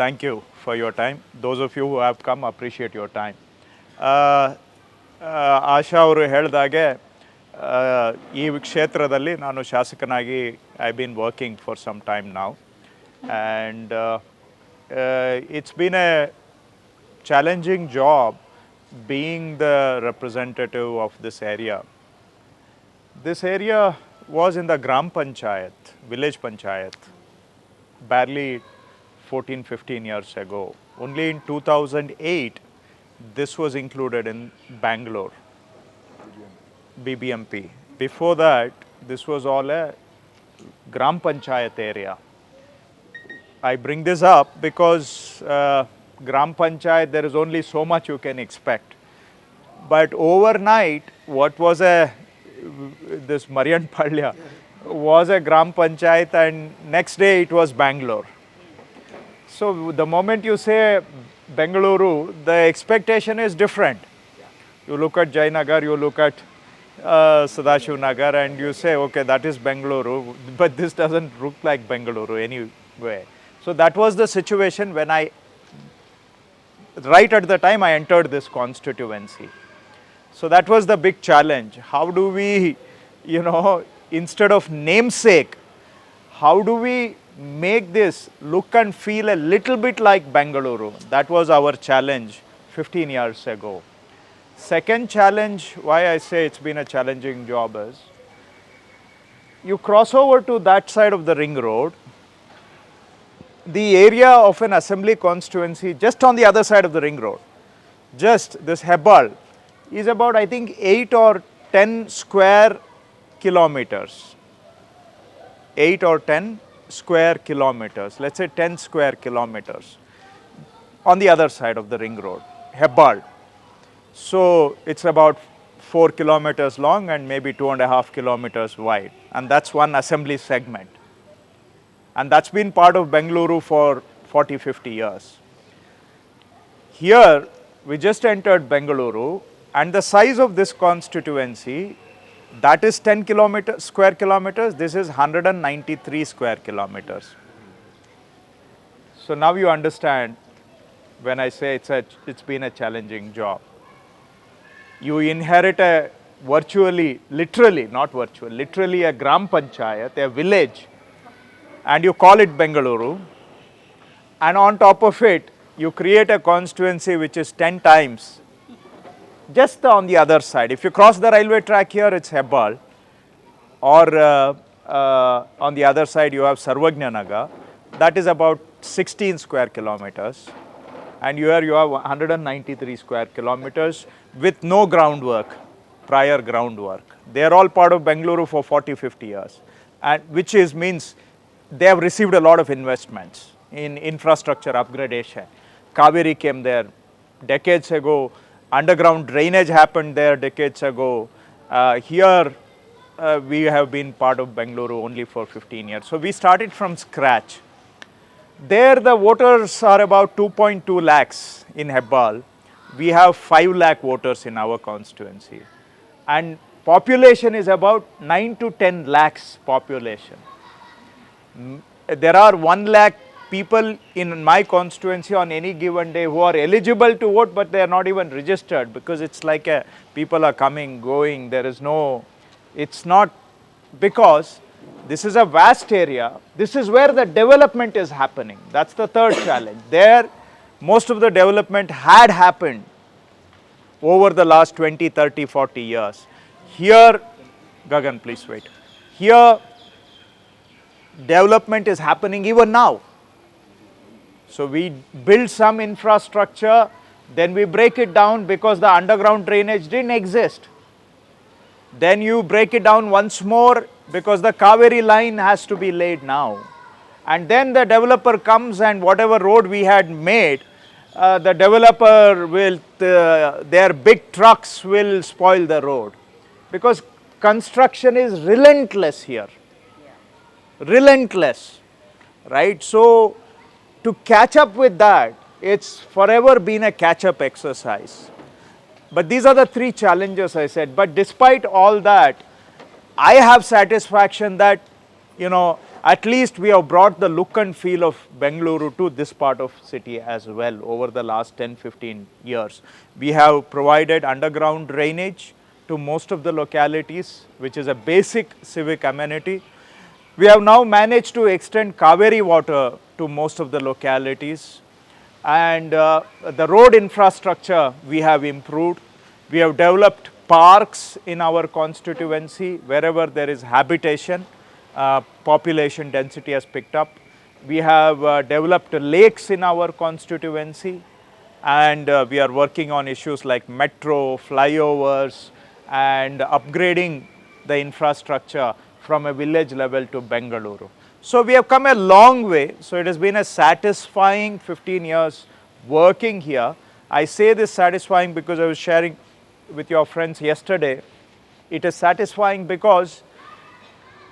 Thank you for your time. Those of you who have come, appreciate your time. ಆಶಾ ಅವರು ಹೇಳಿದಾಗೆ ಈ ಕ್ಷೇತ್ರದಲ್ಲಿ ನಾನು ಶಾಸಕನಾಗಿ I been working for some time ನಾವು and it's been a challenging job being the representative of this area. This area was in the Gram Panchayat, village Panchayat, barely 14-15 years ago. Only in 2008, this was included in Bangalore, BBMP. Before that, this was all a Gram Panchayat area. I bring this up because Gram Panchayat, there is only so much you can expect. But overnight, what was this Marian Palya was a Gram Panchayat, and next day it was Bangalore. So the moment you say Bengaluru, the expectation is different. You look at Jayanagar, you look at Sadashiv Nagar, and you say, okay, that is Bengaluru, but this doesn't look like Bengaluru anyway. So that was the situation when right at the time I entered this constituency. So that was the big challenge. How do we, instead of namesake, how do we make this look and feel a little bit like Bengaluru? That was our challenge 15 years ago. Second challenge, why I say it's been a challenging job, is you cross over to that side of the ring road, the area of an assembly constituency just on the other side of the ring road, just this Hebbal, is about, I think, 8 or 10 square kilometers. 8 or 10 square kilometers. Let's say 10 square kilometers on the other side of the ring road, Hebbal. So it's about 4 kilometers long and maybe 2.5 kilometers wide. And that's one assembly segment. And that's been part of Bengaluru for 40-50 years. Here, we just entered Bengaluru, and the size of this constituency, that is 10 square kilometers, this is 193 square kilometers. So now you understand when I say it's been a challenging job. You inherit literally a Gram Panchayat, a village, and you call it Bengaluru, and on top of it, you create a constituency which is 10 times just on the other side. If you cross the railway track here, it's Hebbal, or on the other side you have Sarvajñanagar, that is about 16 square kilometers, and here you have 193 square kilometers with no prior groundwork. They are all part of Bengaluru for 40-50 years, and which means they have received a lot of investments in infrastructure upgradation. Kaveri came there decades ago. Underground drainage happened there decades ago. Here we have been part of Bengaluru only for 15 years. So we started from scratch. There the voters are about 2.2 lakhs in Hebbal. We have 5 lakh voters in our constituency. And population is about 9 to 10 lakhs population. There are 1 lakh people in my constituency on any given day who are eligible to vote, but they are not even registered, because it's like people are coming, going, there is no, it's not, because this is a vast area, this is where the development is happening. That's the third challenge. There, most of the development had happened over the last 20, 30, 40 years. Here, Gagan, please wait. Here, development is happening even now. So we build some infrastructure, then we break it down because the underground drainage didn't exist. Then you break it down once more because the Kaveri line has to be laid now. And then the developer comes, and whatever road we had made, the developer will, their big trucks will spoil the road. Because construction is relentless here. Relentless, right? So to catch up with that, it's forever been a catch-up exercise. But these are the 3 challenges I said. But despite all that, I have satisfaction that, At least we have brought the look and feel of Bengaluru to this part of city as well over the last 10-15 years. We have provided underground drainage to most of the localities, which is a basic civic amenity. We have now managed to extend Kaveri water to most of the localities, and the road infrastructure we have improved. We have developed parks in our constituency wherever there is habitation, population density has picked up. We have developed lakes in our constituency, and we are working on issues like metro, flyovers, and upgrading the infrastructure from a village level to Bengaluru. So we have come a long way. So it has been a satisfying 15 years working here. I say this satisfying because I was sharing with your friends yesterday. It is satisfying because,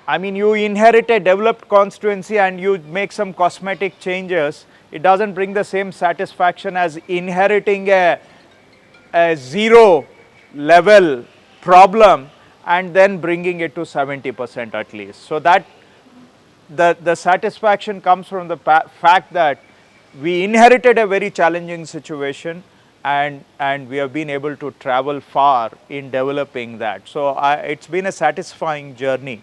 I mean, you inherit a developed constituency and you make some cosmetic changes. It doesn't bring the same satisfaction as inheriting a zero level problem and then bringing it to 70% at least. So that the satisfaction comes from the fact that we inherited a very challenging situation, and we have been able to travel far in developing that. So it's been a satisfying journey.